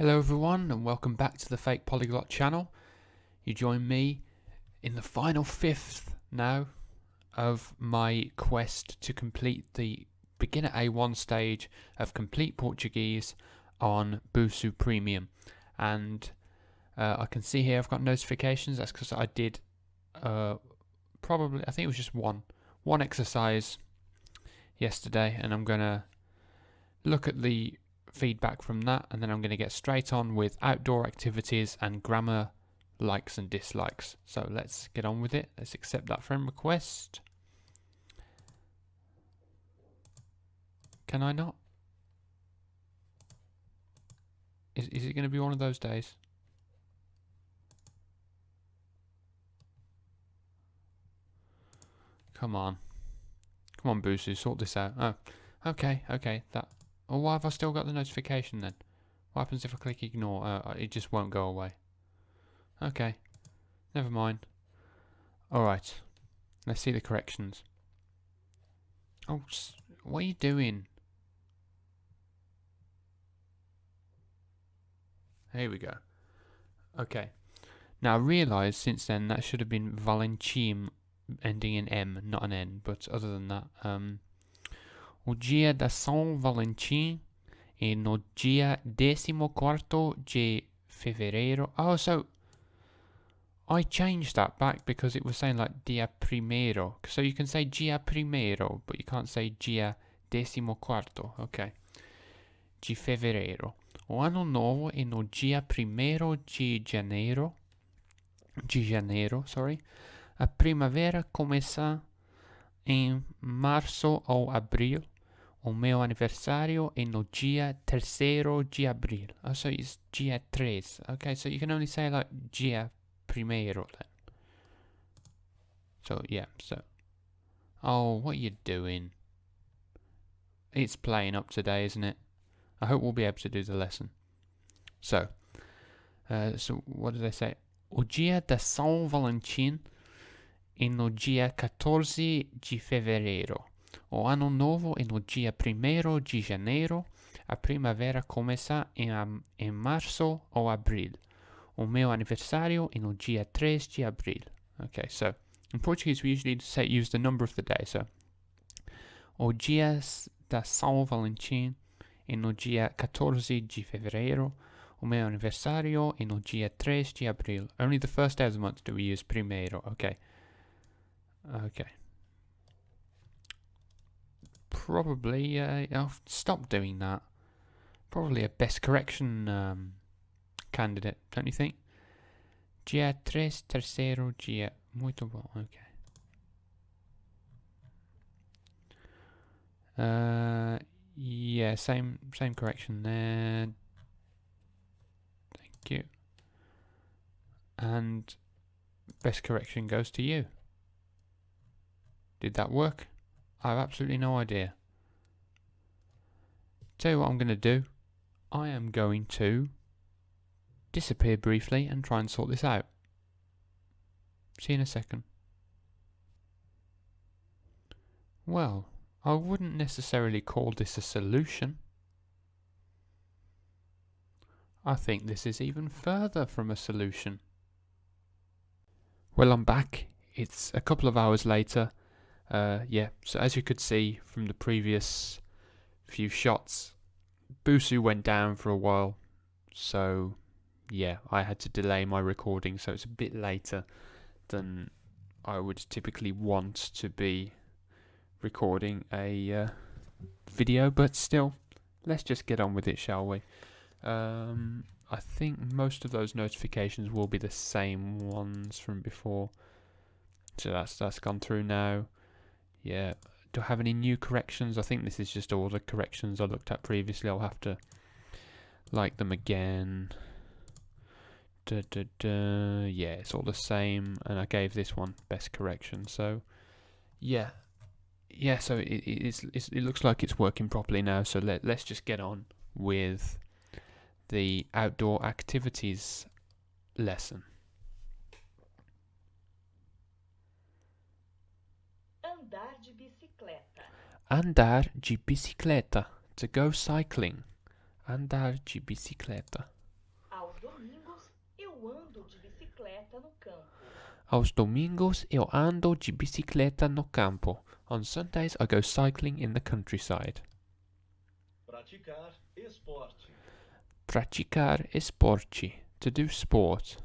Hello everyone and welcome back to the Fake Polyglot channel. You join me in the final fifth now of my quest to complete the beginner A1 stage of complete Portuguese on Busuu Premium. And I can see here I've got notifications. That's because I did I think it was just one exercise yesterday, and I'm gonna look at the feedback from that, and then I'm going to get straight on with outdoor activities and grammar likes and dislikes. So let's get on with it. Let's accept that friend request. Can I not? Is it going to be one of those days? Come on Busuu, sort this out. Oh, okay, that. Oh, why have I still got the notification then? What happens if I click ignore? It just won't go away. Okay, never mind. Alright, let's see the corrections. Oh, what are you doing? Here we go. Okay. Now I realise since then that should have been Valentim ending in M, not an N, but other than that, o dia da São Valentim e no dia 14 de fevereiro. Oh, so I changed that back because it was saying like dia primeiro. So you can say dia primeiro, but you can't say dia 14. Okay. De fevereiro. O ano novo é no dia 1º de janeiro. A primavera começa em março ou abril. O meu aniversário é no dia 3º de abril. Oh, so it's dia 3. Okay, so you can only say like dia primeiro then. So, yeah, so. Oh, what are you doing? It's playing up today, isn't it? I hope we'll be able to do the lesson. So what did I say? O dia da São Valentim é no dia 14 de fevereiro. O ano novo é no dia 1º de janeiro. A primavera começa em março ou abril. O meu aniversário é no dia 3 de abril. Okay, so in Portuguese we usually use the number of the day. So, o dia da São Valentim é no dia 14 de fevereiro. O meu aniversário é no dia 3 de abril. Only the first day of the month do we use primeiro. Okay. Probably, I'll stop doing that. Probably a best correction candidate, don't you think? Dia 3, terceiro dia. Muito bom, okay. Yeah, same correction there. Thank you. And best correction goes to you. Did that work? I have absolutely no idea. Tell you what I'm going to do. I am going to disappear briefly and try and sort this out. See you in a second. Well, I wouldn't necessarily call this a solution. I think this is even further from a solution. Well, I'm back. It's a couple of hours later. Yeah, so as you could see from the previous few shots, Busuu went down for a while. So, yeah, I had to delay my recording, so it's a bit later than I would typically want to be recording a video, but still, let's just get on with it, shall we? I think most of those notifications will be the same ones from before. So that's gone through now. Yeah. Do I have any new corrections? I think this is just all the corrections I looked at previously. I'll have to like them again. Yeah, it's all the same, and I gave this one best correction. So yeah. So it looks like it's working properly now. So let's just get on with the outdoor activities lesson. Andar de bicicleta. Andar de bicicleta. To go cycling. Andar de bicicleta. bicicleta no campo. Aos domingos eu ando de bicicleta no campo. On Sundays I go cycling in the countryside. Praticar esporte. Praticar esporte. To do sport.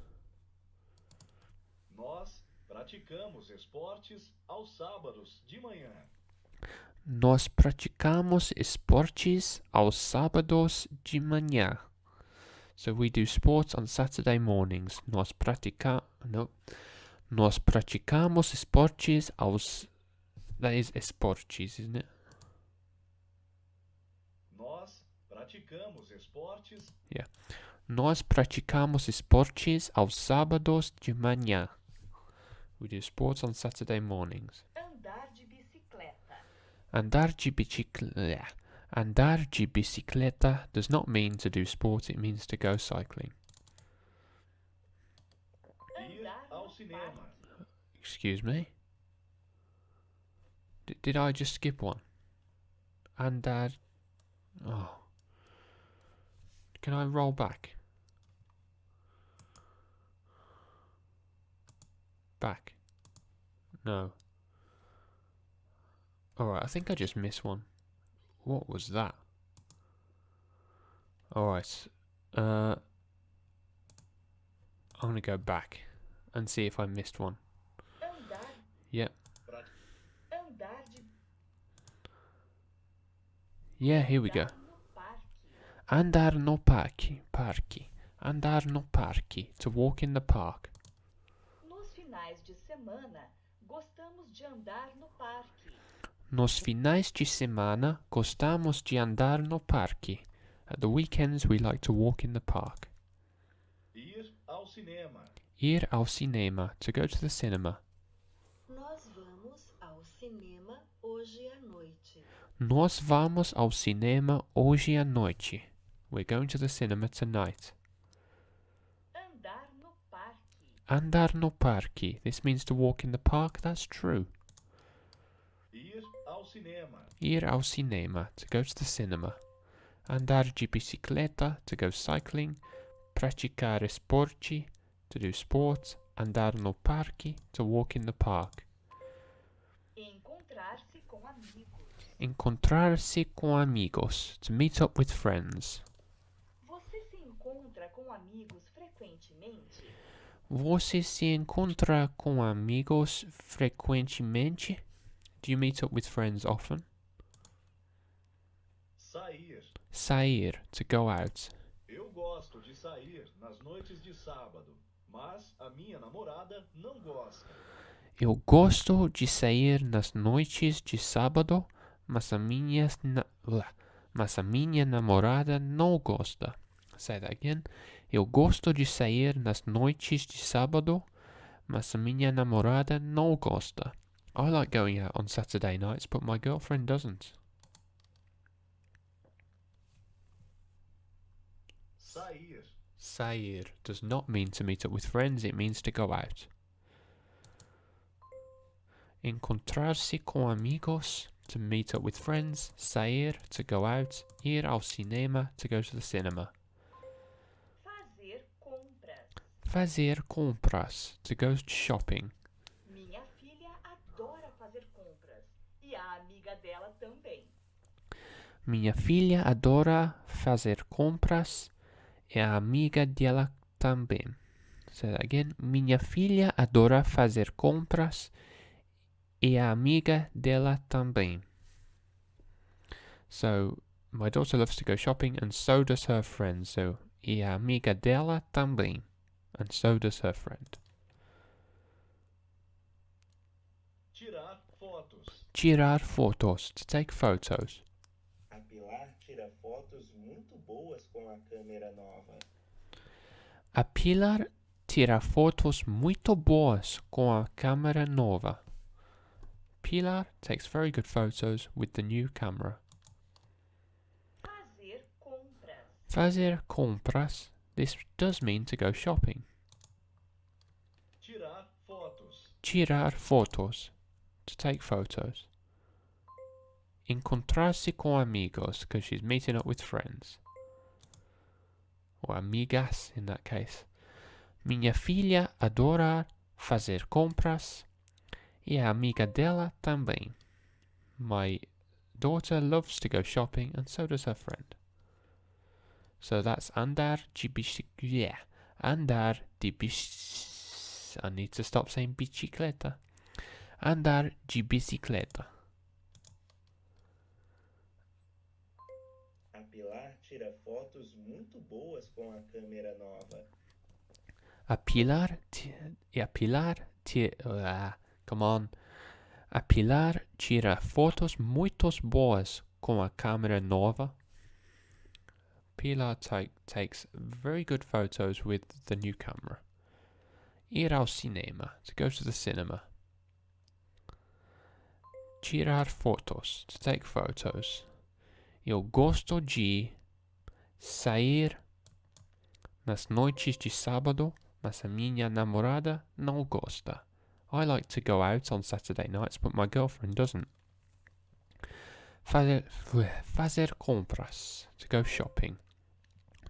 Nós praticamos esportes aos sábados de manhã. Nós praticamos esportes aos sábados de manhã. So we do sports on Saturday mornings. Nós praticamos esportes aos... That is esportes, isn't it? Nós praticamos esportes Nós praticamos esportes aos sábados de manhã. We do sports on Saturday mornings. Andar de bicicleta. Andar de bicicleta does not mean to do sport, it means to go cycling. ir Andar ao no cinema. parque. Excuse me? Did I just skip one? Andar... Oh. Can I roll back? Back. No. Alright, I think I just missed one. What was that? Alright. I'm gonna go back and see if I missed one. Andar. Yep. Andar de Yeah, here we go. andar no parque. Andar no parque. Parque. Andar no parque. To walk in the park. Nos finais de semana, gostamos de andar no parque. Nos finais de semana gostamos de andar no parque. At the weekends we like to walk in the park. Ir ao cinema. Ir ao cinema. To go to the cinema. Nós vamos ao cinema hoje à noite. Nós vamos ao cinema hoje à noite. We're going to the cinema tonight. Andar no parque. Andar no parque. This means to walk in the park. That's true. Ir ao cinema. Ir ao cinema. To go to the cinema. Andar de bicicleta. To go cycling. Praticar esporte. To do sport. Andar no parque. To walk in the park. Encontrar-se com amigos. Encontrar-se com amigos. To meet up with friends. Você se encontra com amigos frequentemente? Você se encontra com amigos frequentemente? Do you meet up with friends often? Sair. Sair. To go out. Eu gosto de sair nas noites de sábado, mas a minha namorada não gosta. Eu gosto de sair nas noites de sábado, mas a minha namorada não gosta. Say that again. Eu gosto de sair nas noites de sábado, mas a minha namorada não gosta. I like going out on Saturday nights, but my girlfriend doesn't. Sair. Sair does not mean to meet up with friends, it means to go out. Encontrar-se com amigos, to meet up with friends. Sair, to go out. Ir ao cinema, to go to the cinema. Fazer compras. Fazer compras, to go shopping. Minha filha adora fazer compras. E a amiga dela também. Minha filha adora fazer compras e a amiga dela também. Say that again. Minha filha adora fazer compras e a amiga dela também. So, my daughter loves to go shopping and so does her friend. So, e a amiga dela também. And so does her friend. Tirar fotos. Tirar fotos, to take photos. A Pilar tira fotos muito boas com a câmera nova. A Pilar tira fotos muito boas com a câmera nova. Pilar takes very good photos with the new camera. Fazer compras. Fazer compras. This does mean to go shopping. Tirar fotos. Tirar fotos. To take photos. Encontrar-se com amigos, because she's meeting up with friends. Or amigas in that case. Minha filha adora fazer compras e a amiga dela também. My daughter loves to go shopping and so does her friend. So that's andar de bicicleta. Andar de bicicleta. I need to stop saying bicicleta. Andar de bicicleta. A Pilar tira fotos muito boas com a câmera nova. A Pilar tira fotos muito boas com a câmera nova. Pilar takes very good photos with the new camera. Ir ao cinema, to go to the cinema. Tirar fotos, to take photos. Eu gosto de sair nas noites de sábado, mas a minha namorada não gosta. I like to go out on Saturday nights, but my girlfriend doesn't. Fazer compras, to go shopping.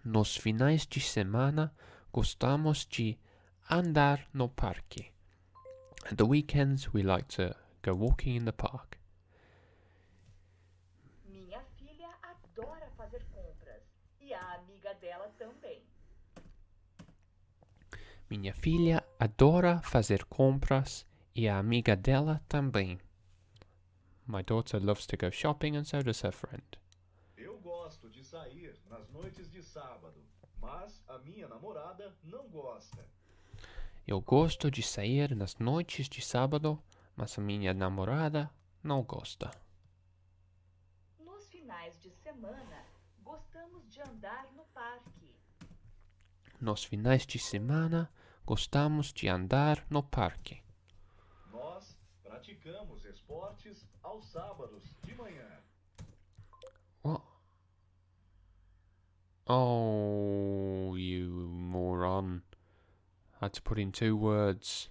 Nos finais de semana, gostamos de andar no parque. At the weekends, we like to go walking in the park. Minha filha adora fazer compras e a amiga dela também. Minha filha adora fazer compras e a amiga dela também. My daughter loves to go shopping and so does her friend. Eu gosto de sair nas noites de sábado, mas a minha namorada não gosta. Eu gosto de sair nas noites de sábado, mas a minha namorada não gosta. Nos finais de semana, gostamos de andar no parque. Nos finais de semana, gostamos de andar no parque. Nós praticamos esportes aos sábados de manhã. What? Oh, you moron. I had to put in 2 words.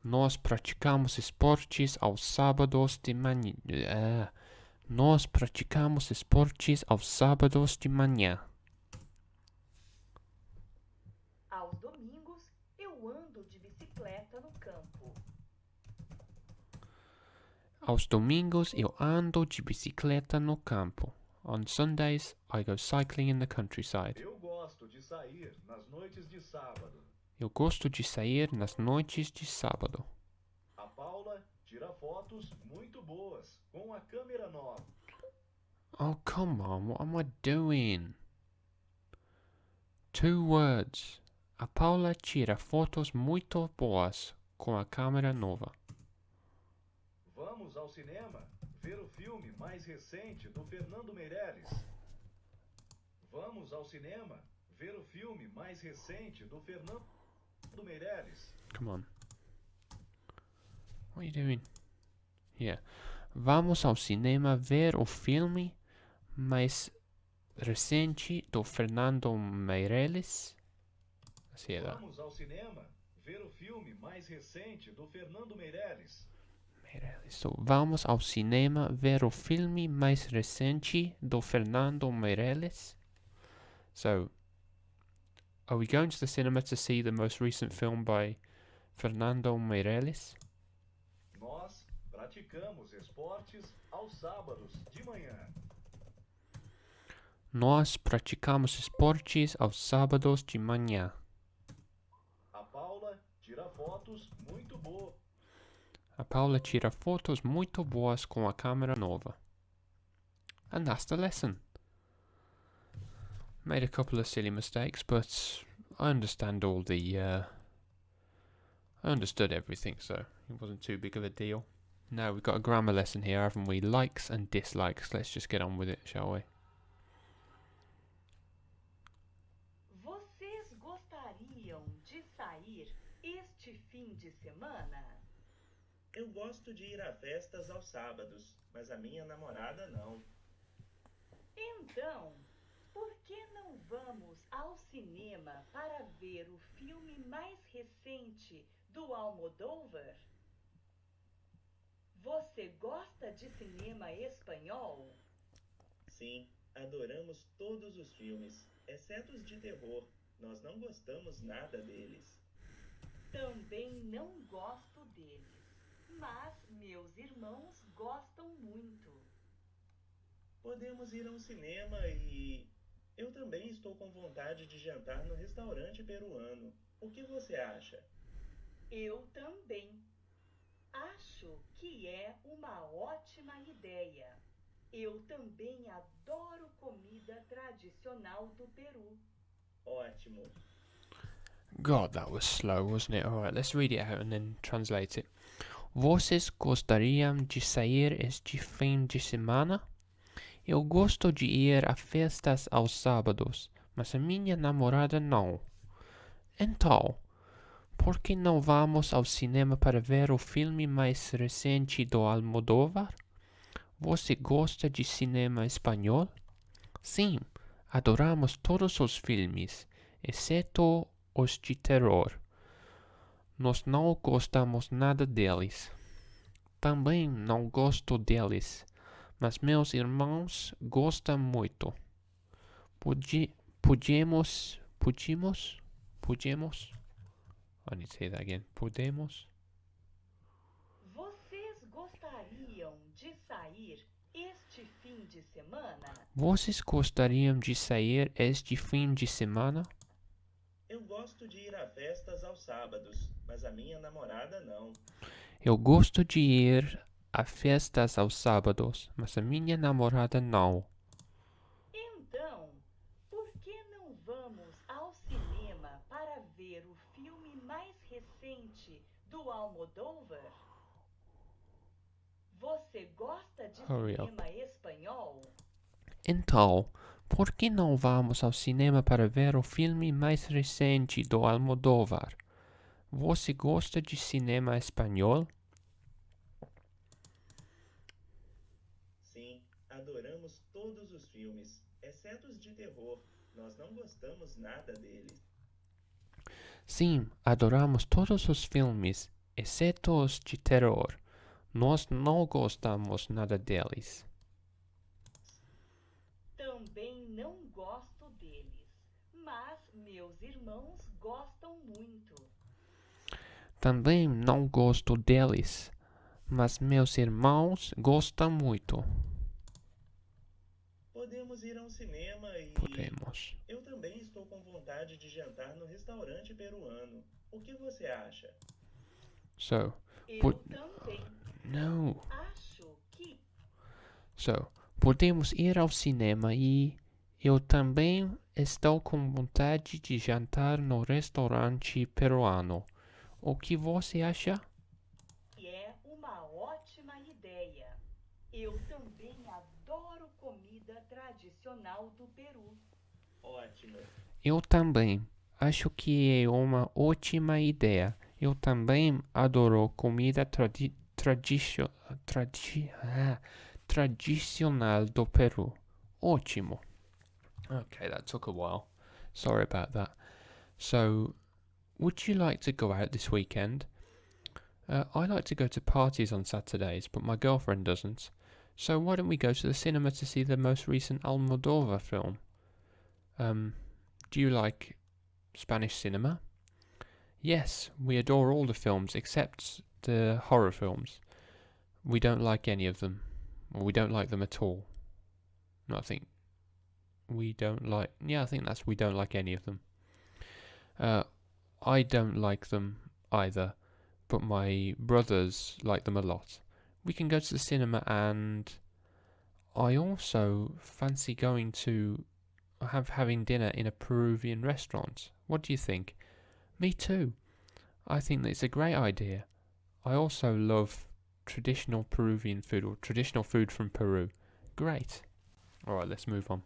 Nós praticamos esportes aos sábados de manhã. Nós praticamos esportes aos sábados de manhã. Aos domingos, eu ando de bicicleta no campo. Aos domingos eu ando de bicicleta no campo. On Sundays I go cycling in the countryside. Eu gosto de sair nas noites de sábado. Eu gosto de sair nas noites de sábado. A Paula tira fotos muito boas com a câmera nova. Oh, come on, what am I doing? 2 words. A Paula tira fotos muito boas com a câmera nova. Vamos ao cinema ver o filme mais recente do Fernando Meirelles. Vamos ao cinema ver o filme mais recente do Fernando Meirelles. Come on. What are you doing? Yeah. Vamos ao cinema ver o filme mais recente do Fernando Meirelles. Let's hear that. Vamos ao cinema ver o filme mais recente do Fernando Meirelles. So, vamos ao cinema ver o filme mais recente do Fernando Meirelles. So, are we going to the cinema to see the most recent film by Fernando Meirelles? Nós praticamos esportes aos sábados de manhã. Nós praticamos esportes aos sábados de manhã. A Paula tira fotos muito boas. A Paula tira fotos muito boas com a câmera nova. And that's the lesson. Made a couple of silly mistakes, but I understand all the... I understood everything, so it wasn't too big of a deal. Now we've got a grammar lesson here, haven't we? Likes and dislikes. Let's just get on with it, shall we? Vocês gostariam de sair este fim de semana? Eu gosto de ir a festas aos sábados, mas a minha namorada não. Então, por que não vamos ao cinema para ver o filme mais recente do Almodóvar? Você gosta de cinema espanhol? Sim, adoramos todos os filmes, exceto os de terror. Nós não gostamos nada deles. Também não gosto deles, mas meus irmãos gostam muito. Podemos ir ao cinema e. Eu também estou com vontade de jantar no restaurante peruano. O que você acha? Eu também. Acho que é uma ótima ideia. Eu também adoro comida tradicional do Peru. Ótimo. God, that was slow, wasn't it? Alright, let's read it out and then translate it. Vocês gostariam de sair este fim de semana? Eu gosto de ir a festas aos sábados, mas a minha namorada não. Então, por que não vamos ao cinema para ver o filme mais recente do Almodóvar? Você gosta de cinema espanhol? Sim, adoramos todos os filmes, exceto os de terror. Nós não gostamos nada deles. Também não gosto deles, mas meus irmãos gostam muito. Podemos. I need to say that again. Podemos. Vocês gostariam de sair este fim de semana? Vocês gostariam de sair este fim de semana? Eu gosto de ir a festas aos sábados, mas a minha namorada não. Eu gosto de ir a festas aos sábados, mas a minha namorada não. Então, por que não vamos ao cinema para ver o filme mais recente do Almodóvar? Você gosta de Hurry up. cinema espanhol? Então, por que não vamos ao cinema para ver o filme mais recente do Almodóvar? Você gosta de cinema espanhol? Sim, adoramos todos os filmes, exceto os de terror. Nós não gostamos nada deles. Sim, adoramos todos os filmes, exceto os de terror. Nós não gostamos nada deles. Também não gosto deles, mas meus irmãos gostam muito. Também não gosto deles, mas meus irmãos gostam muito. Podemos ir ao cinema e. Podemos. Eu também estou com vontade de jantar no restaurante peruano. O que você acha? So, Eu também. no. Acho que So, podemos ir ao cinema e eu também estou com vontade de jantar no restaurante peruano. O que você acha? é uma ótima ideia. Eu também adoro comida tradicional do Peru. Ótimo. Eu também. Acho que é uma ótima ideia. Eu também adoro comida tradicional do Peru. Ótimo. Okay, that took a while. Sorry about that. So, would you like to go out this weekend? I like to go to parties on Saturdays, but my girlfriend doesn't. So why don't we go to the cinema to see the most recent Almodóvar film? Do you like Spanish cinema? Yes, we adore all the films except the horror films. We don't like any of them. Or we don't like them at all. No, I think we don't like... Yeah, I think that's we don't like any of them. I don't like them either, but my brothers like them a lot. We can go to the cinema, and I also fancy going to having dinner in a Peruvian restaurant. What do you think? Me too. I think that it's a great idea. I also love traditional Peruvian food, or traditional food from Peru. Great. Alright, let's move on.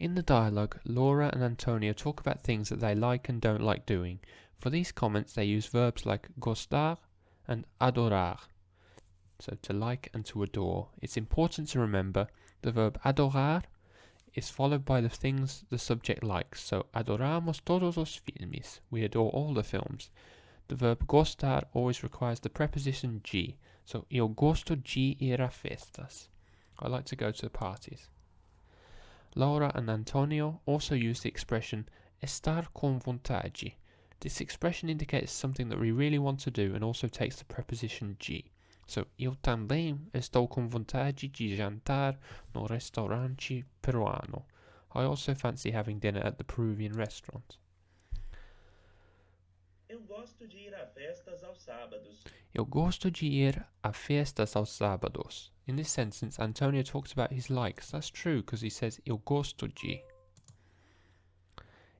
In the dialogue, Laura and Antonio talk about things that they like and don't like doing. For these comments, they use verbs like gostar and adorar. So to like and to adore. It's important to remember the verb adorar is followed by the things the subject likes. So adoramos todos os filmes. We adore all the films. The verb gostar always requires the preposition de. So eu gosto de ir a festas. I like to go to parties. Laura and Antonio also use the expression estar com vontade. This expression indicates something that we really want to do and also takes the preposition de. So, eu também estou com vontade de jantar no restaurante peruano. I also fancy having dinner at the Peruvian restaurant. Eu gosto de ir a festas aos sábados. Eu gosto de ir a festas aos sábados. In this sentence, Antonio talks about his likes. That's true because he says eu gosto de.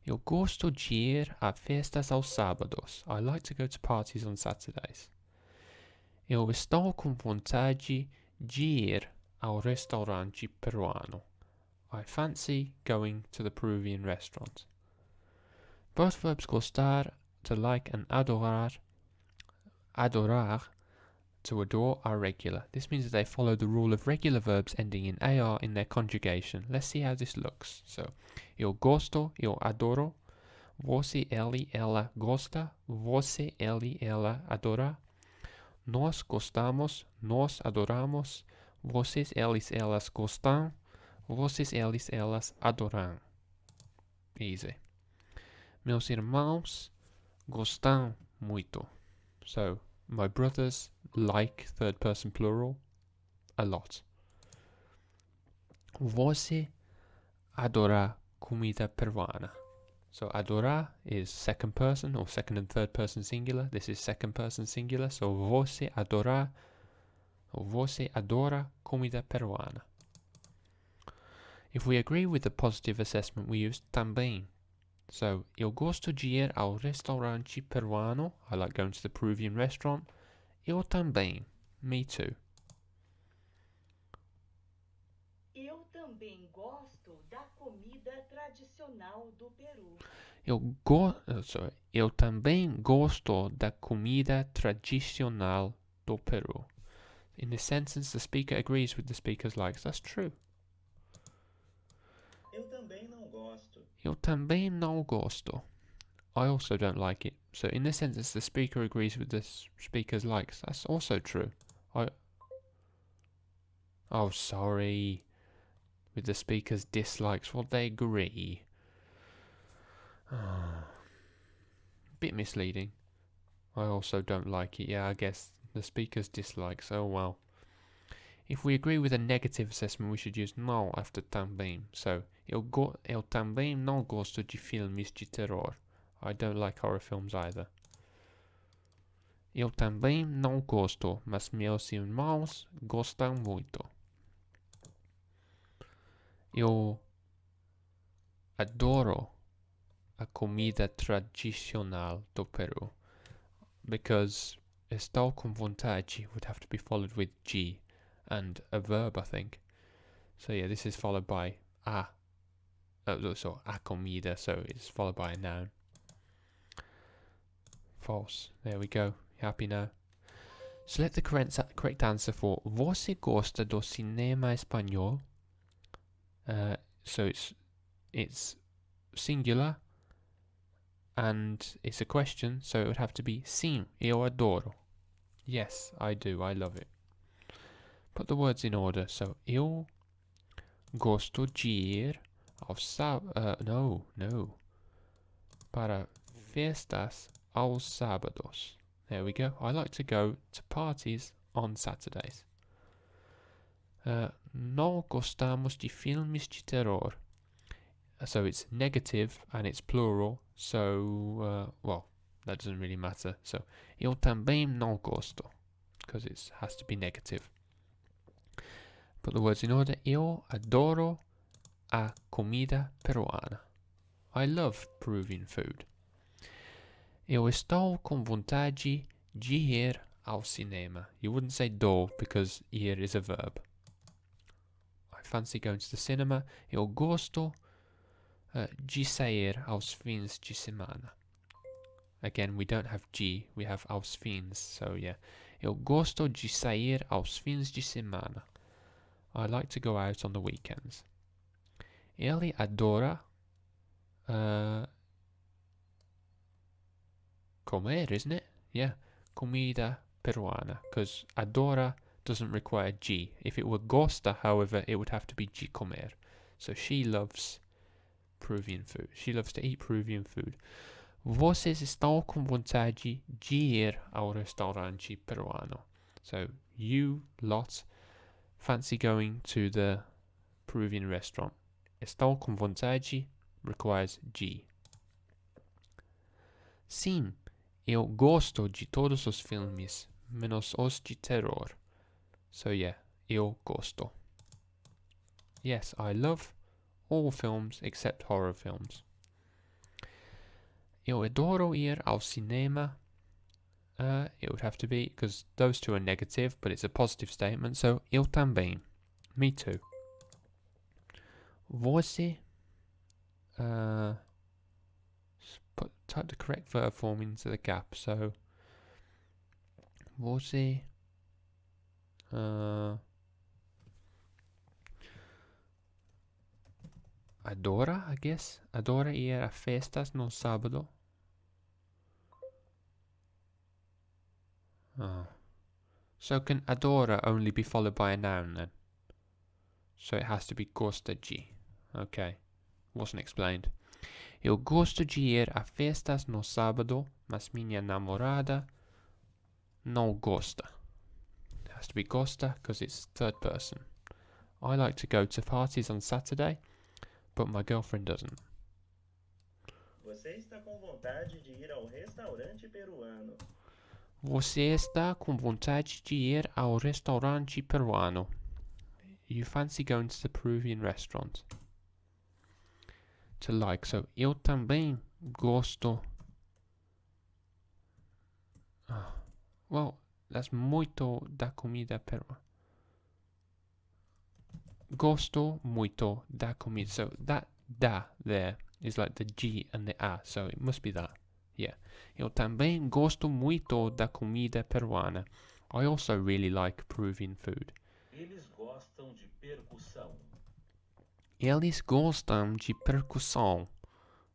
Eu gosto de ir a festas aos sábados. I like to go to parties on Saturdays. Eu estou com vontade de ir ao restaurante peruano. I fancy going to the Peruvian restaurant. Both verbs gostar, to like, and adorar, to adore, are regular. This means that they follow the rule of regular verbs ending in AR in their conjugation. Let's see how this looks. So, eu gosto, eu adoro. Você, ele, ela gosta. Você, ele, ela adora. Nós gostamos, nós adoramos. Vocês, eles, elas gostam. Vocês, eles, elas adoram. Easy. Meus irmãos gostam muito. So, my brothers like third person plural a lot. Você adora comida peruana. So, adora is second person or second and third person singular. This is second person singular. So, você adora comida peruana. If we agree with the positive assessment, we use também. So, eu gosto de ir ao restaurante peruano. I like going to the Peruvian restaurant. Eu também. Me too. Eu também gosto da comida tradicional do Peru. Eu também gosto da comida tradicional do Peru. In this sentence, the speaker agrees with the speaker's likes. That's true. Eu também não gosto. Eu também não gosto. I also don't like it. So in this sentence, the speaker agrees with the speaker's likes. That's also true. Oh, sorry. With the speaker's dislikes. Well, they agree. Bit misleading. I also don't like it. Yeah, I guess the speaker's dislikes. Oh, well. If we agree with a negative assessment, we should use não after também. So, eu também não gosto de filmes de terror. I don't like horror films either. Eu também não gosto, mas meus irmãos gostam muito. Eu adoro a comida tradicional do Peru. Because estou com vontade would have to be followed with G and a verb, I think. So yeah, this is followed by a. So a comida, so it's followed by a noun. False. There we go. Happy now. Select the correct answer for Você gosta do cinema espanhol? So it's singular and it's a question, so it would have to be sim, eu adoro. Yes, I do. I love it. Put the words in order. So eu gosto de ir ao no. Para festas aos sábados. There we go. I like to go to parties on Saturdays. Não gostamos de filmes de terror. So it's negative and it's plural. So, well, that doesn't really matter. So, eu também não gosto. Because it has to be negative. Put the words in order. Eu adoro a comida peruana. I love Peruvian food. Eu estou com vontade de ir ao cinema. You wouldn't say do because ir is a verb. I fancy going to the cinema. Eu gosto de sair aos fins de semana. Again, we don't have G, we have aos fins. So yeah, eu gosto de sair aos fins de semana. I like to go out on the weekends. Ele adora comer, isn't it? Yeah, comida peruana. Because adora doesn't require G. If it were gosta, however, it would have to be G comer. So she loves Peruvian food. She loves to eat Peruvian food. Vocês estão com vontade de ir ao restaurante peruano? So you lot fancy going to the Peruvian restaurant. Estou com vontade requires de. Sim, eu gosto de todos os filmes, menos os de terror. So yeah, eu gosto. Yes, I love all films except horror films. Eu adoro ir ao cinema. It would have to be, because those two are negative, but it's a positive statement, so eu também. Me too. Você type the correct verb form into the gap. So você adora, I guess. Adora ir a festas no sábado. So can adora only be followed by a noun then? So it has to be gosta de. Okay. Wasn't explained. Eu gosto de ir a festas no sábado, mas minha namorada não gosta. It has to be gosta because it's third person. I like to go to parties on Saturday, but my girlfriend doesn't. Você está com vontade de ir ao restaurante peruano? Você está com vontade de ir ao restaurante peruano? You fancy going to the Peruvian restaurant? To like, so eu também gosto. Well, that's muito da comida peruana. Gosto muito da comida. So that da there is like the G and the A, so it must be that. Yeah. Eu também gosto muito da comida peruana. I also really like Peruvian food. Eles gostam de percussão. Eles gostam de percussão.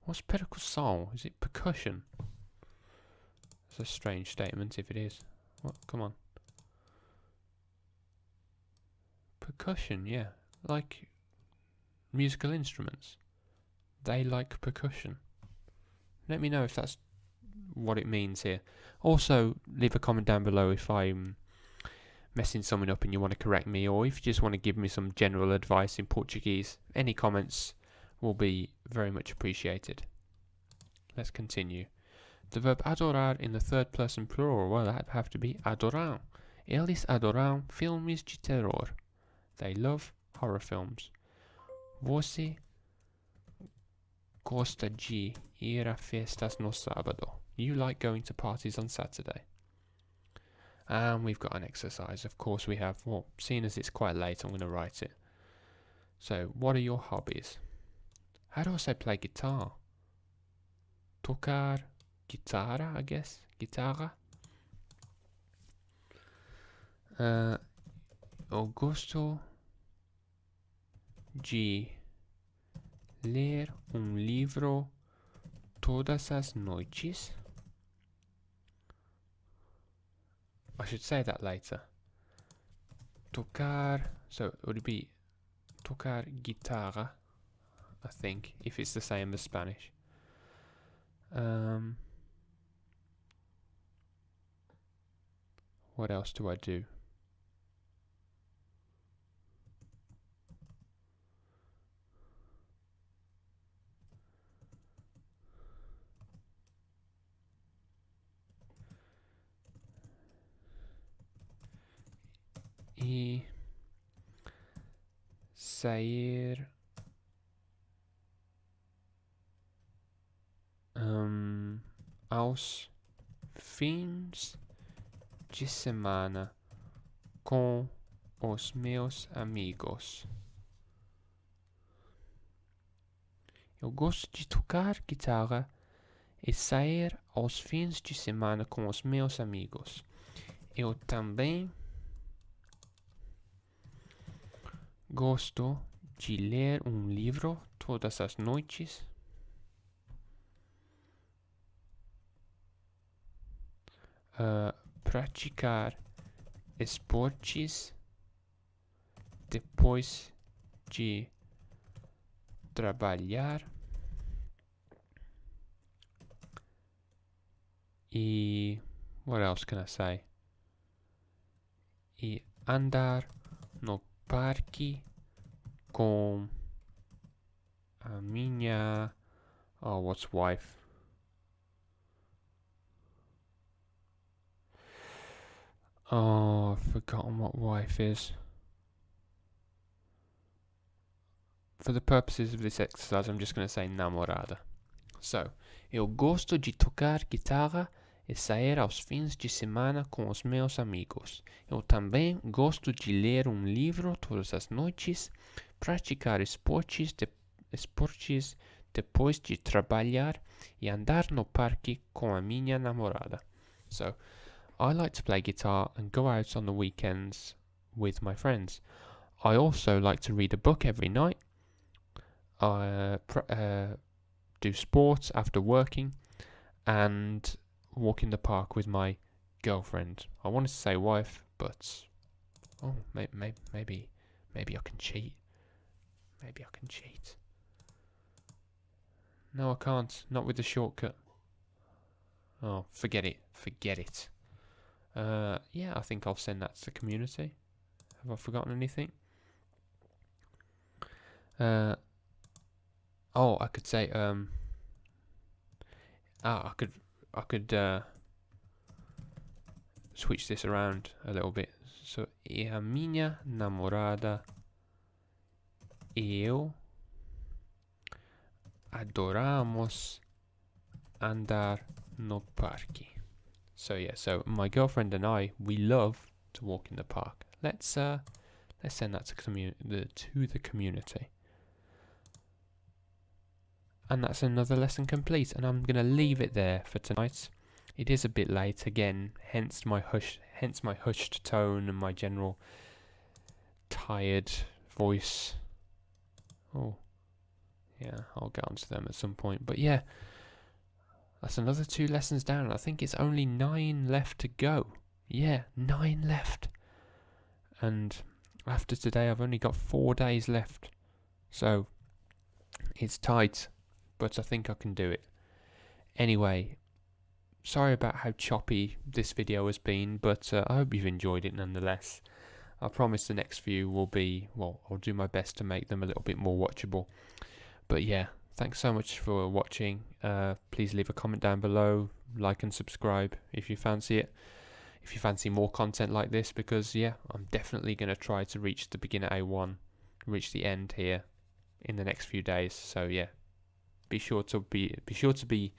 What's percussão? Is it percussion? It's a strange statement if it is. What? Come on. Percussion, yeah. Like musical instruments. They like percussion. Let me know if that's what it means here. Also, leave a comment down below if I'm messing something up and you want to correct me, or if you just want to give me some general advice in Portuguese. Any comments will be very much appreciated. Let's continue. The verb adorar in the third person plural, well, that'd have to be adoram. Eles adoram filmes de terror. They love horror films. Você gosta de ir a festas no sábado. You like going to parties on Saturday. And we've got an exercise. Of course we have. Well, seeing as it's quite late, I'm going to write it. So, what are your hobbies? How do I say play guitar? Tocar guitarra, I guess. Guitarra. Eu gosto de ler livro todas as noites. I should say that later. Tocar, so it would be tocar guitarra, I think, if it's the same as Spanish. What else do I do? E sair aos fins de semana com os meus amigos. Eu gosto de tocar guitarra e sair aos fins de semana com os meus amigos. Eu também gosto de ler livro todas as noites. Praticar esportes depois de trabalhar e what else can I say? E andar no parque com a minha what's wife? Oh, I've forgotten what wife is. For the purposes of this exercise, I'm just going to say namorada. So, eu gosto de tocar guitarra e sair aos fins de semana com os meus amigos. Eu também gosto de ler livro todas as noites, praticar esportes depois de trabalhar e andar no parque com a minha namorada. So, I like to play guitar and go out on the weekends with my friends. I also like to read a book every night. I do sports after working and walk in the park with my girlfriend. I wanted to say wife, but maybe I can cheat. Maybe I can cheat. No, I can't. Not with the shortcut. Oh, forget it. Yeah, I think I'll send that to the community. Have I forgotten anything? I could say I could switch this around a little bit. So, e a minha namorada e eu adoramos andar no parque. So yeah, so my girlfriend and I, we love to walk in the park. Let's send that to the community. And that's another lesson complete, and I'm gonna leave it there for tonight. It is a bit late again, hence my hushed tone and my general tired voice. Oh, yeah, I'll get onto them at some point. But yeah, that's another 2 lessons down. I think it's only 9 left to go. Yeah, 9 left. And after today, I've only got 4 days left. So, it's tight, but I think I can do it. Anyway, sorry about how choppy this video has been, but I hope you've enjoyed it nonetheless. I promise the next few will be, well, I'll do my best to make them a little bit more watchable. But yeah, thanks so much for watching. Please leave a comment down below, like and subscribe if you fancy it. If you fancy more content like this, because yeah, I'm definitely going to try to reach the beginner A1, reach the end here in the next few days. So yeah, be sure to be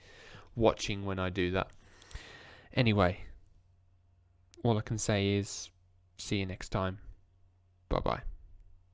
watching when I do that. Anyway, all I can say is see you next time. Bye bye.